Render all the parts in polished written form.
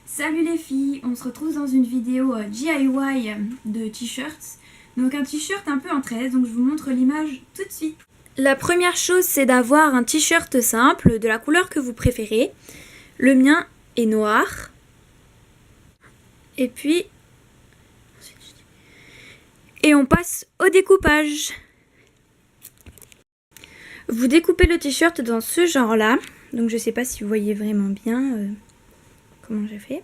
Salut les filles, on se retrouve dans une vidéo DIY de t-shirts. Donc un t-shirt un peu en 13, donc je vous montre l'image tout de suite. La première chose, c'est d'avoir un t-shirt simple de la couleur que vous préférez. Le mien est noir. Et puis... Et on passe au découpage. Vous découpez le t-shirt dans ce genre-là. Donc je sais pas si vous voyez vraiment bien comment j'ai fait.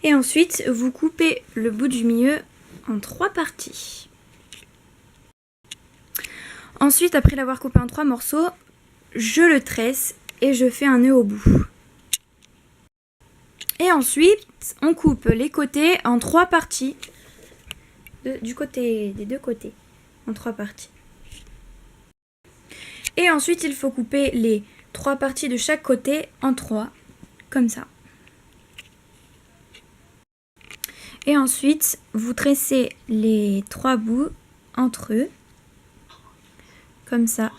Et ensuite, vous coupez le bout du milieu en 3 parties. Ensuite, après l'avoir coupé en 3 morceaux, je le tresse et je fais un nœud au bout. Et ensuite, on coupe les côtés en 3 parties. Des deux côtés, en 3 parties. Et ensuite, il faut couper les 3 parties de chaque côté en 3, comme ça. Et ensuite, vous tressez les 3 bouts entre eux, comme ça.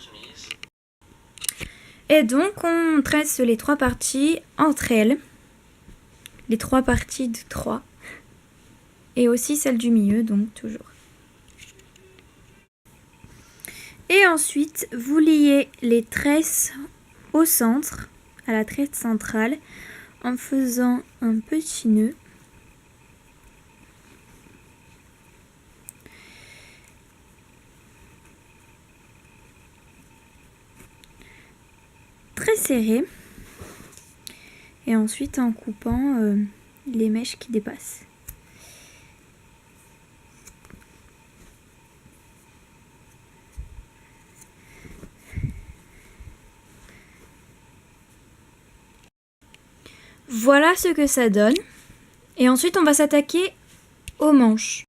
Et donc, on tresse les 3 parties entre elles, les 3 parties de 3, et aussi celle du milieu, donc toujours. Et ensuite, vous liez les tresses au centre, à la tresse centrale, en faisant un petit nœud. Très serré. Et ensuite en coupant les mèches qui dépassent. Voilà ce que ça donne. Et ensuite on va s'attaquer aux manches.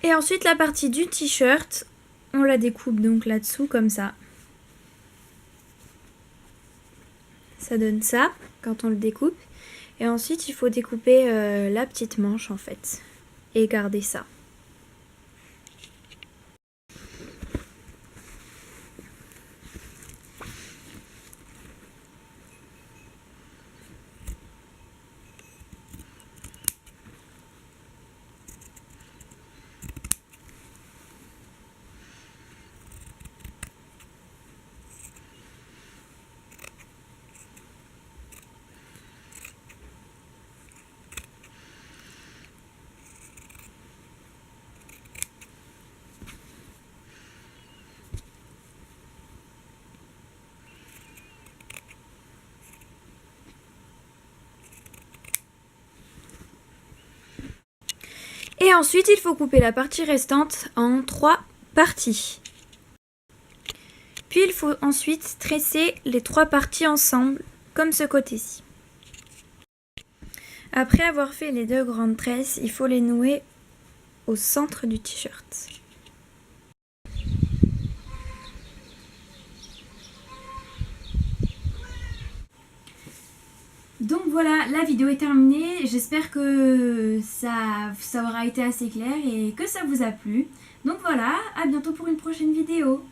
Et ensuite la partie du t-shirt, on la découpe donc là-dessous comme ça. Ça donne ça quand on le découpe. Et ensuite il faut découper la petite manche en fait. Et garder ça. Et ensuite, il faut couper la partie restante en 3 parties. Puis il faut ensuite tresser les 3 parties ensemble, comme ce côté-ci. Après avoir fait les 2 grandes tresses, il faut les nouer au centre du t-shirt. Donc voilà, la vidéo est terminée. J'espère que ça aura été assez clair et que ça vous a plu. Donc voilà, à bientôt pour une prochaine vidéo.